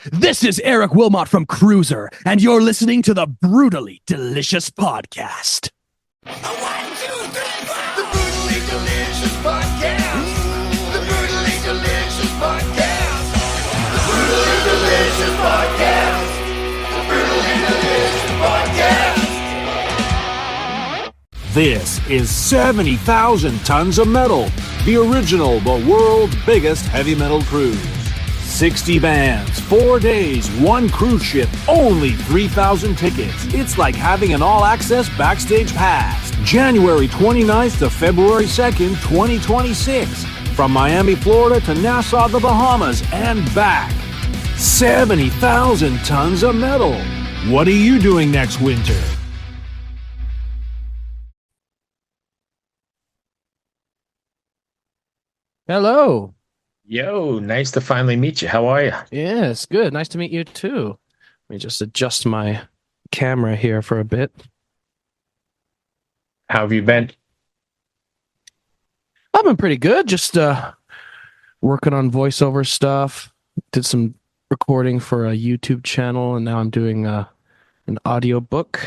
This is Eric Wilmott from Crüzer, and you're listening to the Brutally Delicious Podcast. One, two, three, four. The Brutally Delicious Podcast. The Brutally Delicious Podcast. The Brutally Delicious Podcast. The Brutally Delicious Podcast. This is 70,000 Tons of Metal, the original, the world's biggest heavy metal cruise. 60 bands, 4 days, 1 cruise ship, only 3,000 tickets. It's like having an all-access backstage pass. January 29th to February 2nd, 2026. From Miami, Florida to Nassau, the Bahamas, and back. 70,000 tons of metal. What are you doing next winter? Hello. Yo, nice to finally meet you. How are you? Yes, good. Nice to meet you too. Let me just adjust my camera here for a bit. How have you been? I've been pretty good. Just working on voiceover stuff. Did some recording for a YouTube channel, and now I'm doing an audio book.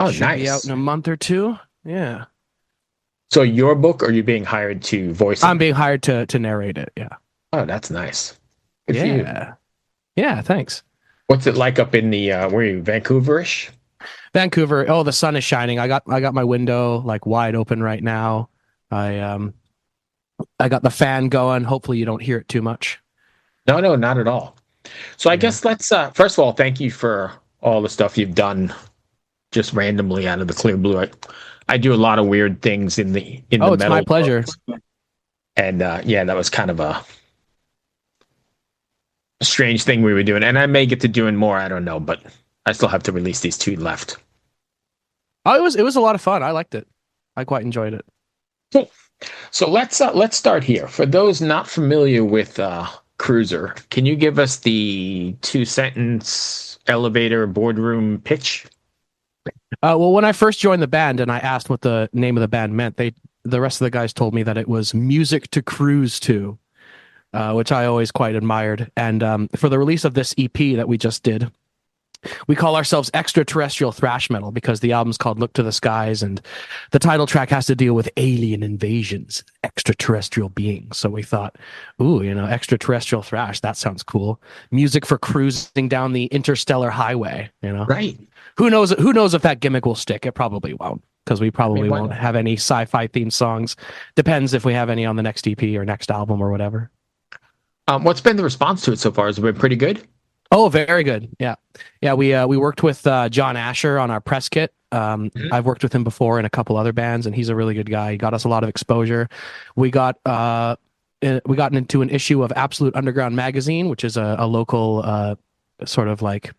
Oh, Should nice. be out in a month or two. Yeah. So your book, or are you being hired to voice it? I'm being hired to narrate it. Yeah. Oh, that's nice. Good for you. Yeah. Yeah. Thanks. What's it like up in the where are you, Vancouverish? Vancouver. Oh, the sun is shining. I got my window like wide open right now. I got the fan going. Hopefully you don't hear it too much. No, not at all. So I guess let's first of all, thank you for all the stuff you've done just randomly out of the clear blue. I do a lot of weird things in the Oh, it's metal my pleasure. world. And yeah, that was kind of a strange thing we were doing. And I may get to doing more, I don't know, but I still have to release these 2 left. Oh, it was a lot of fun. I liked it. I quite enjoyed it. Cool. So let's start here. For those not familiar with Crüzer, can you give us the 2-sentence elevator boardroom pitch? Well, when I first joined the band and I asked what the name of the band meant, the rest of the guys told me that it was music to cruise to, which I always quite admired. And for the release of this EP that we just did, we call ourselves extra-terrestrial thrash metal because the album's called Look to the Skies, and the title track has to deal with alien invasions, extraterrestrial beings. So we thought, ooh, extraterrestrial thrash, that sounds cool. Music for cruising down the interstellar highway, Right. Who knows if that gimmick will stick? It probably won't, because we probably why won't not? have any sci-fi themed songs. Depends if we have any on the next EP or next album or whatever. What's been the response to it so far? Has it been pretty good? Oh, very good. Yeah. We worked with John Asher on our press kit. I've worked with him before in a couple other bands, and he's a really good guy. He got us a lot of exposure. We got into an issue of Absolute Underground magazine, which is a local sort of like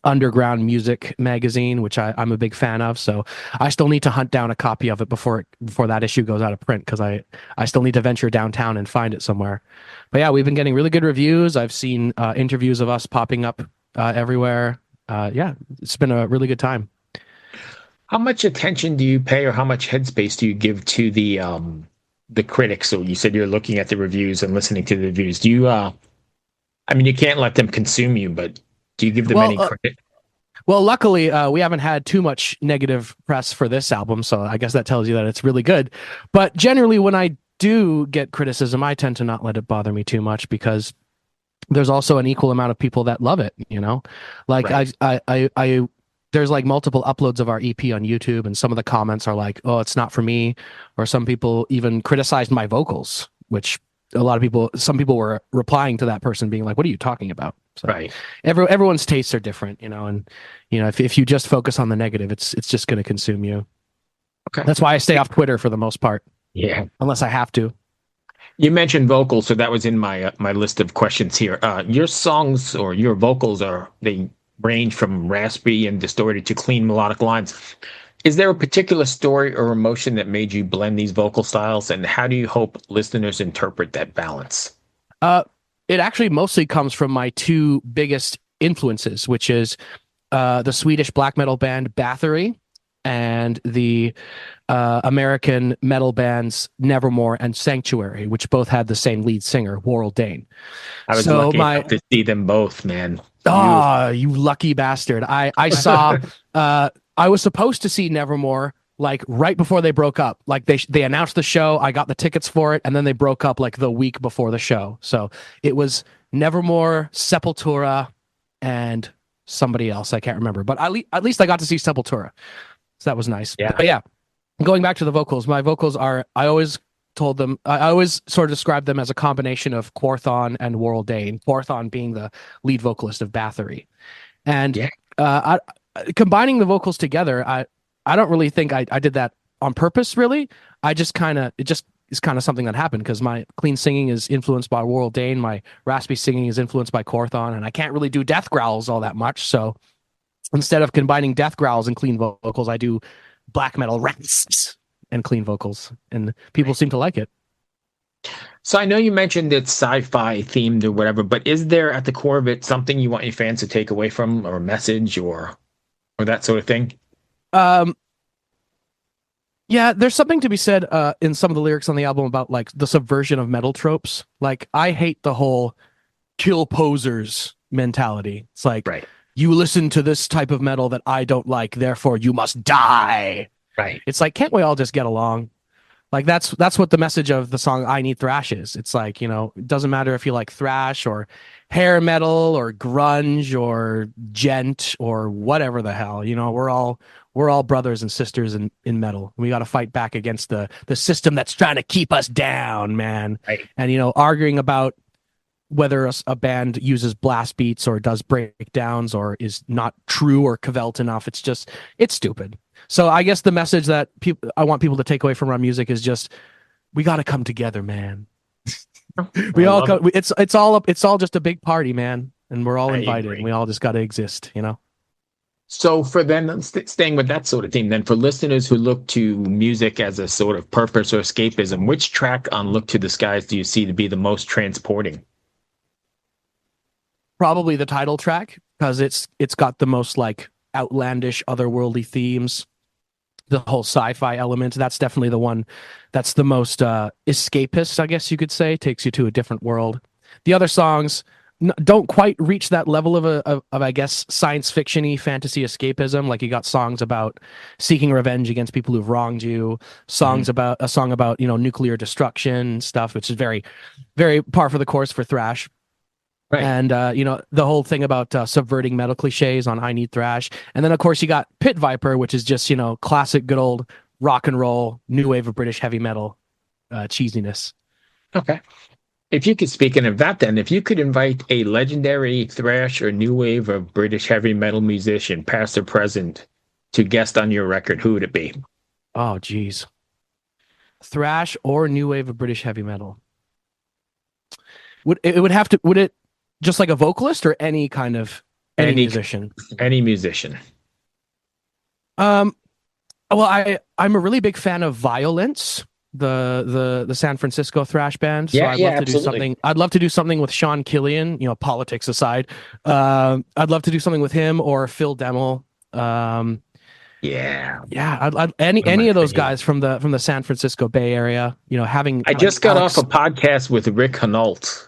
underground music magazine, which I'm a big fan of. So I still need to hunt down a copy of it before that issue goes out of print, because I still need to venture downtown and find it somewhere. But yeah, we've been getting really good reviews. I've seen interviews of us popping up everywhere. Yeah, it's been a really good time. How much attention do you pay, or how much headspace do you give to the critics? So you said you're looking at the reviews and listening to the reviews. Do you I mean, you can't let them consume you, but do you give them any credit? Well, luckily, we haven't had too much negative press for this album, so I guess that tells you that it's really good. But generally, when I do get criticism, I tend to not let it bother me too much, because there's also an equal amount of people that love it. Like Right. I there's like multiple uploads of our EP on YouTube, and some of the comments are like, "Oh, it's not for me," or some people even criticized my vocals, which some people were replying to that person being like, "What are you talking about?" So Right. everyone's tastes are different, and if you just focus on the negative, it's just going to consume you. Okay. That's why I stay off Twitter for the most part, Yeah. unless I have to. You mentioned vocals, so that was in my my list of questions here. Your songs or your vocals they range from raspy and distorted to clean melodic lines. Is there a particular story or emotion that made you blend these vocal styles, and how do you hope listeners interpret that balance? It actually mostly comes from my 2 biggest influences, which is the Swedish black metal band Bathory and the American metal bands Nevermore and Sanctuary, which both had the same lead singer, Warrell Dane. I was So lucky enough to see them both, man. ah, you lucky bastard! I saw. I was supposed to see Nevermore like right before they broke up. Like they announced the show, I got the tickets for it, and then they broke up like the week before the show. So it was Nevermore, Sepultura, and somebody else I can't remember. But at least I got to see Sepultura, so that was nice. Yeah. But yeah, going back to the vocals, my vocals are. I always told them. I always sort of described them as a combination of Quorthon and Warrell Dane. Quorthon being the lead vocalist of Bathory, and Yeah. combining the vocals together, I don't really think I did that on purpose, really. I just kind of, it just is kind of something that happened because my clean singing is influenced by Warrell Dane, my raspy singing is influenced by Quorthon, and I can't really do death growls all that much. So instead of combining death growls and clean vocals, I do black metal rasps and clean vocals, and people seem to like it. So I know you mentioned it's sci-fi themed or whatever, but is there at the core of it something you want your fans to take away from, or a message, or that sort of thing? Yeah, there's something to be said in some of the lyrics on the album about like the subversion of metal tropes. Like I hate the whole kill posers mentality. It's like Right. you listen to this type of metal that I don't like, therefore you must die. Right. It's like, can't we all just get along? Like that's what the message of the song I Need Thrash is. It's like, you know, it doesn't matter if you like thrash or hair metal or grunge or gent or whatever the hell, you know, we're all brothers and sisters in metal. We got to fight back against the system that's trying to keep us down, man. Right. And, you know, arguing about whether a band uses blast beats or does breakdowns or is not true or cavelt enough. It's stupid. So I guess the message that I want people to take away from our music is just, we got to come together, man. We all come, it's all just a big party, man. And we're all invited. And we all just got to exist, you know? So for then, staying with that sort of theme, then for listeners who look to music as a sort of purpose or escapism, which track on Look to the Skies do you see to be the most transporting? Probably the title track, because it's got the most like outlandish, otherworldly themes. The whole sci-fi element, that's definitely the one that's the most escapist, I guess you could say. Takes you to a different world. The other songs don't quite reach that level of I guess science fiction-y fantasy escapism. Like you got songs about seeking revenge against people who've wronged you, songs about a song about, you know, nuclear destruction stuff, which is very, very par for the course for thrash. Right. And you know, the whole thing about subverting metal cliches on I Need Thrash. And then of course you got Pit Viper, which is just, you know, classic good old rock and roll, new wave of British heavy metal cheesiness. Okay. If you could, speaking of that, then, if you could invite a legendary thrash or new wave of British heavy metal musician, past or present, to guest on your record, who would it be? Oh, geez. Thrash or new wave of British heavy metal? Would it just like a vocalist or any kind of any musician? Any musician. Well, I'm a really big fan of Violence, the San Francisco thrash band. So I'd love to do something. I'd love to do something with Sean Killian, you know, politics aside. I'd love to do something with him or Phil Demmel. I'd any of those guys from the San Francisco Bay Area, you know, having I just got off a podcast with Rick Hinault.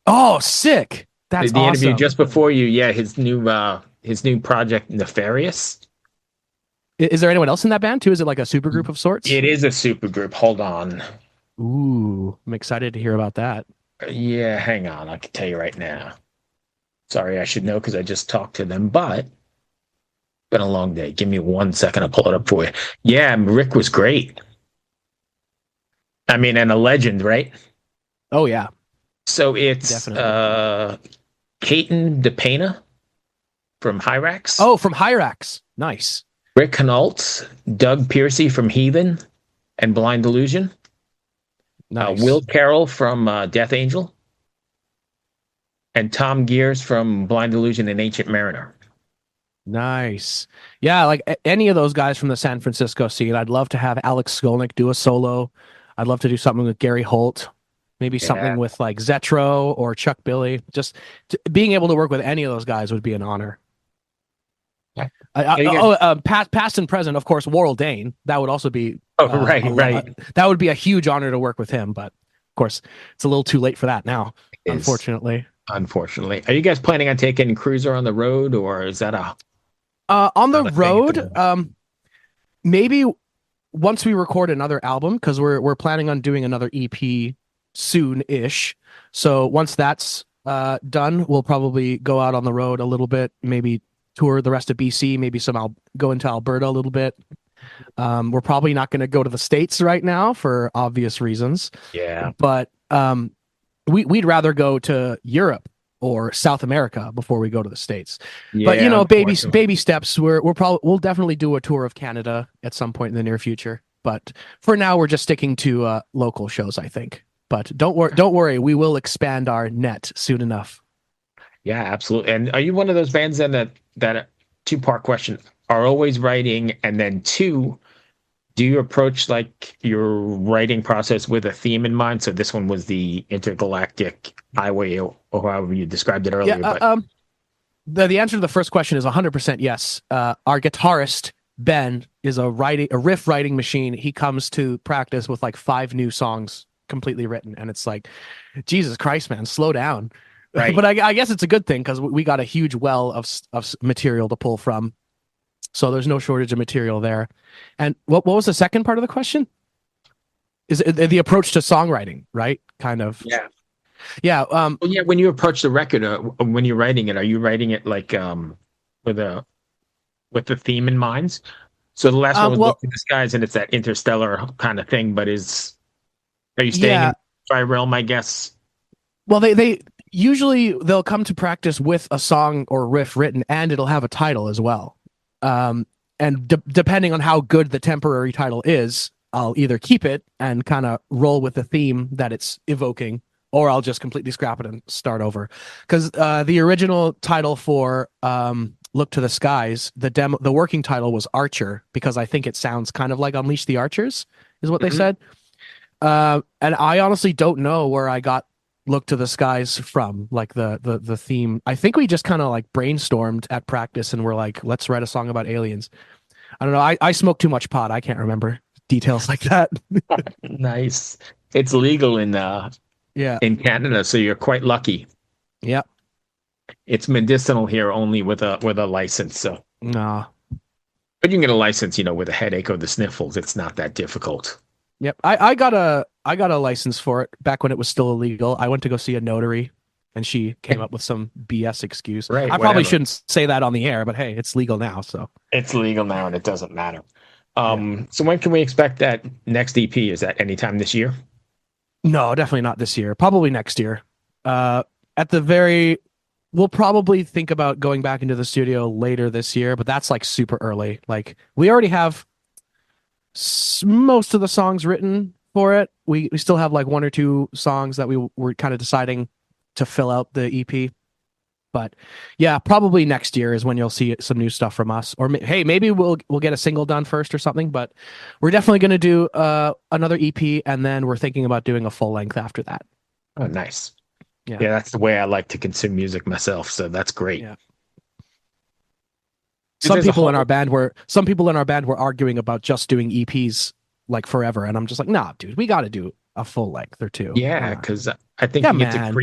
Oh, sick. That's the awesome. Interview just before you. Yeah, his new project, Nefarious. Is there anyone else in that band too? Is it like a super group of sorts? It is a super group. Hold on. Ooh, I'm excited to hear about that. Yeah, hang on. I can tell you right now. Sorry, I should know because I just talked to them, but it's been a long day. Give me 1 second. I'll pull it up for you. Yeah, Rick was great. I mean, and a legend, right? Oh, yeah. So it's Caton DePena from Hyrax. Oh, from Hyrax. Nice. Rick Hinault, Doug Piercy from Heathen and Blind Illusion. Nice. Will Carroll from Death Angel. And Tom Gears from Blind Illusion and Ancient Mariner. Nice. Yeah, like any of those guys from the San Francisco scene. I'd love to have Alex Skolnick do a solo. I'd love to do something with Gary Holt. Maybe something with like Zetro or Chuck Billy. Just being able to work with any of those guys would be an honor. Yeah. Are you guys- Past and present, of course. Warrell Dane. That would also be oh, right, right. that would be a huge honor to work with him. But of course, it's a little too late for that now, It is, unfortunately. unfortunately. Are you guys planning on taking Cruiser on the road, or is that On the not a thing at the road, moment? maybe once we record another album, because we're planning on doing another EP soon-ish. So once that's done, we'll probably go out on the road a little bit, maybe tour the rest of BC, maybe go into Alberta a little bit. We're probably not going to go to the States right now for obvious reasons, Yeah. but we'd rather go to Europe or South America before we go to the States. But Yeah, unfortunately. baby steps. We'll definitely do a tour of Canada at some point in the near future. But for now, we're just sticking to local shows, I think. But don't worry, we will expand our net soon enough. Yeah, absolutely. And are you one of those bands then that two-part question are always writing, and then two, do you approach like your writing process with a theme in mind? So this one was the intergalactic highway, or however you described it earlier. Yeah. But The answer to the first question is 100% yes. Our guitarist Ben is a riff writing machine. He comes to practice with like 5 new songs completely written, and it's like, Jesus Christ, man, slow down. Right. But I guess it's a good thing because we got a huge well of material to pull from, so there's no shortage of material there. And what was the second part of the question? Is it the approach to songwriting, right? Kind of. yeah. Yeah. Well, yeah, when you approach the record, when you're writing it, are you writing it like with a with the theme in mind? So the last one was Well, Look to the Skies, and it's that interstellar kind of thing. But are you staying yeah. in Tri Realm? I guess. Well, they usually they'll come to practice with a song or riff written, and it'll have a title as well. And depending on how good the temporary title is, I'll either keep it and kind of roll with the theme that it's evoking, or I'll just completely scrap it and start over. Because the original title for Look to the Skies, the working title was Archer, because I think it sounds kind of like Unleash the Archers, is what they said. And I honestly don't know where I got Look to the Skies from, like the theme. I think we just kind of like brainstormed at practice and we're like, let's write a song about aliens. I don't know. I smoke too much pot. I can't remember details like that. Nice. It's legal Yeah. in Canada, so you're quite lucky. Yeah. It's medicinal here only with a license. So, Nah. but you can get a license, with a headache or the sniffles. It's not that difficult. Yep. I got a license for it back when it was still illegal. I went to go see a notary and she came up with some BS excuse. Right, I probably whatever. shouldn't say that on the air, but hey, it's legal now, so. It's legal now, and it doesn't matter. So when can we expect that next EP? Is that anytime this year? No, definitely not this year. Probably next year. We'll probably think about going back into the studio later this year, but that's like super early. Like we already have most of the songs written for it. We still have like 1 or 2 songs that we were kind of deciding to fill out the EP. But yeah, probably next year is when you'll see some new stuff from us. Or hey, maybe we'll get a single done first or something. But we're definitely going to do another EP, and then we're thinking about doing a full length after that. Oh, nice. Yeah. Yeah, that's the way I like to consume music myself. So that's great. Yeah. There's a Some people in whole- our band were arguing about just doing EPs like forever, and I'm just like, nah, dude, we got to do a full length or 2. Yeah, because I think Yeah, you get man.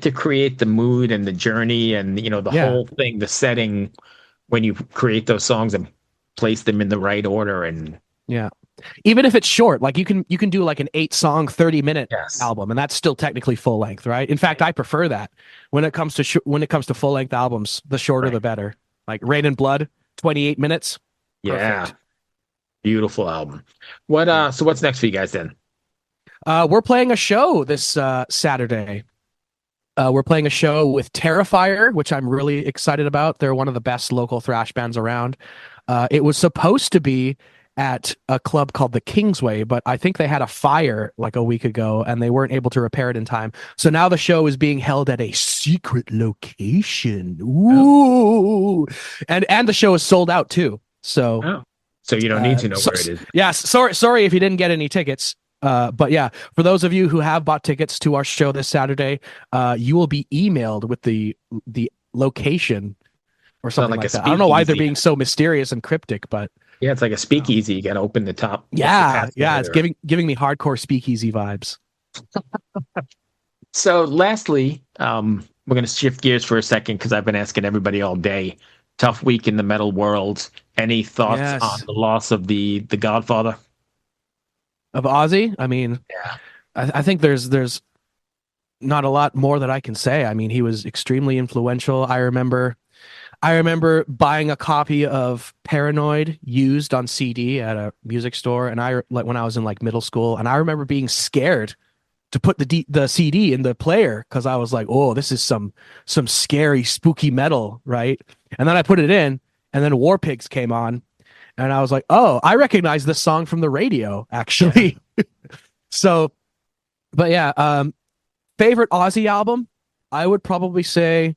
to create the mood and the journey and the Yeah. whole thing, the setting when you create those songs and place them in the right order. And Yeah. Even if it's short, like you can do like an 8-song 30-minute yes, album, and that's still technically full length, right? In fact, I prefer that when it comes to full length albums. The shorter, Right. the better. Like Rain and Blood, 28 minutes. yeah, Perfect. beautiful album. So what's next for you guys then? We're playing a show this Saturday. We're playing a show with Terrifier, which I'm really excited about. They're one of the best local thrash bands around. It was supposed to be at a club called the Kingsway, but I think they had a fire like a week ago and they weren't able to repair it in time. So now the show is being held at a secret location. Ooh. And the show is sold out too. So Oh, so you don't need to know where it is. yes, sorry if you didn't get any tickets. But yeah, for those of you who have bought tickets to our show this Saturday, you will be emailed with the location or something like like a that. I don't know why they're speakeasy. being so mysterious and cryptic, but Yeah, it's like a speakeasy. You got to open the top. yeah, yeah, it's or- giving me hardcore speakeasy vibes. So, lastly, we're going to shift gears for a second because I've been asking everybody all day. Tough week in the metal world. Any thoughts on Yes, the loss of the Godfather? of Ozzy. I mean, Yeah. I think there's not a lot more that I can say. I mean, he was extremely influential. I remember buying a copy of Paranoid used on CD at a music store, and like when I was in like middle school, and I remember being scared to put the CD in the player because I was like, oh, this is some scary, spooky metal, right? And then I put it in, and then War Pigs came on, and I was like, oh, I recognize this song from the radio, actually. So, but yeah, favorite Ozzy album, I would probably say.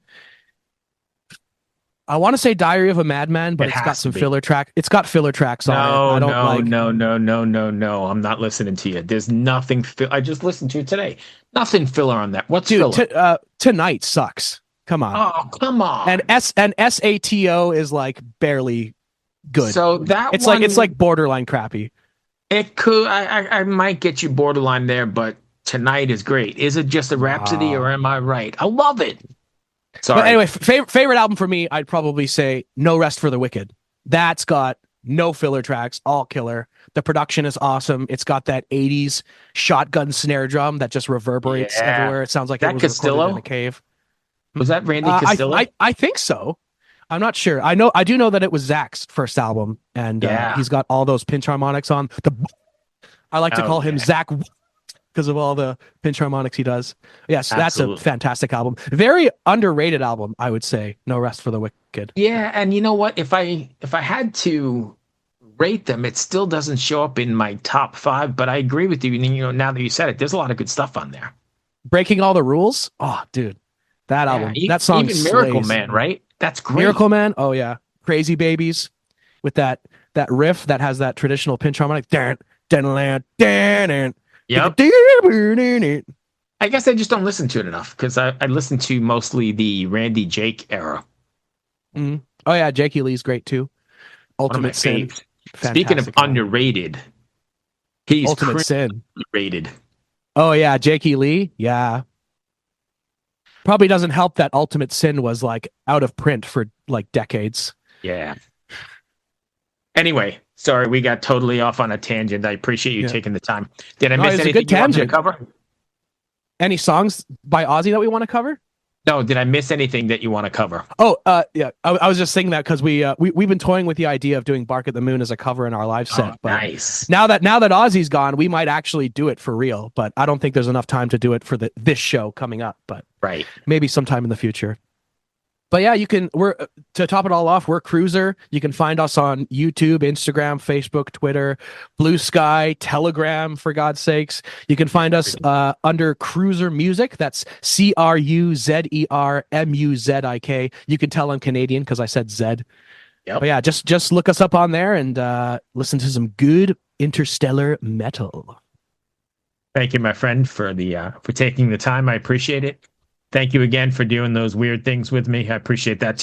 I want to say Diary of a Madman, but It it's got has to some be. filler track. It's got filler tracks on it. No, I don't no, like. no, no, no, no, no. I'm not listening to you. There's nothing. I just listened to it today. Nothing filler on that. What's Dude, filler? Tonight sucks. Come on. Oh, come on. And SATO is like barely good. So that It's one, like it's like borderline crappy. it could. I might get you borderline there, but tonight is great. Is it just a Rhapsody, or am I right? I love it. Sorry. But anyway, favorite album for me, I'd probably say No Rest for the Wicked. That's got no filler tracks, all killer. The production is awesome. It's got that 80s shotgun snare drum that just reverberates Yeah. everywhere. It sounds like That it was Castillo? recorded in a cave. Was that Randy Castillo? I think so. I'm not sure. I do know that it was Zach's first album, and Yeah. he's got all those pinch harmonics on. I like to Oh, call him yeah. Zach because of all the pinch harmonics he does. Yes, that's a Absolutely. fantastic album. Very underrated album, I would say. No Rest for the Wicked. Yeah, and you know what? If I had to rate them, it still doesn't show up in my top 5. But I agree with you. And, you know, now that you said it, there's a lot of good stuff on there. Breaking All the Rules. Oh, dude, that album, Yeah, that song, even Miracle slays. Man, right? That's great. Miracle Man. Oh yeah, Crazy Babies, with that riff that has that traditional pinch harmonic. Yep. I guess I just don't listen to it enough because I listen to mostly the Randy Jake era. Oh yeah, Jakey Lee's great too. One of my Ultimate Sin. faves. Speaking of Fantastic album. underrated, he's Ultimate Sin. rated. Oh yeah, Jakey Lee. Yeah. Probably doesn't help that Ultimate Sin was like out of print for like decades. Yeah. Anyway, sorry, we got totally off on a tangent. I appreciate you Yeah. taking the time. Did I No, miss it was a anything good you wanted to tangent. cover? Any songs by Ozzy that we want to cover? No, did I miss anything that you want to cover? Oh, yeah. I was just thinking that because we've been toying with the idea of doing "Bark at the Moon" as a cover in our live set. Oh, But nice. now that Ozzy's gone, we might actually do it for real. But I don't think there's enough time to do it for this show coming up. But Right. maybe sometime in the future. But yeah, we're to top it all off, we're Crüzer. You can find us on YouTube, Instagram, Facebook, Twitter, Blue Sky, Telegram, for God's sakes. You can find us under Crüzer Music. That's CRUZERMUZIK. You can tell I'm Canadian because I said Z. Yep. But yeah, just look us up on there and listen to some good interstellar metal. Thank you, my friend, for taking the time. I appreciate it. Thank you again for doing those weird things with me. I appreciate that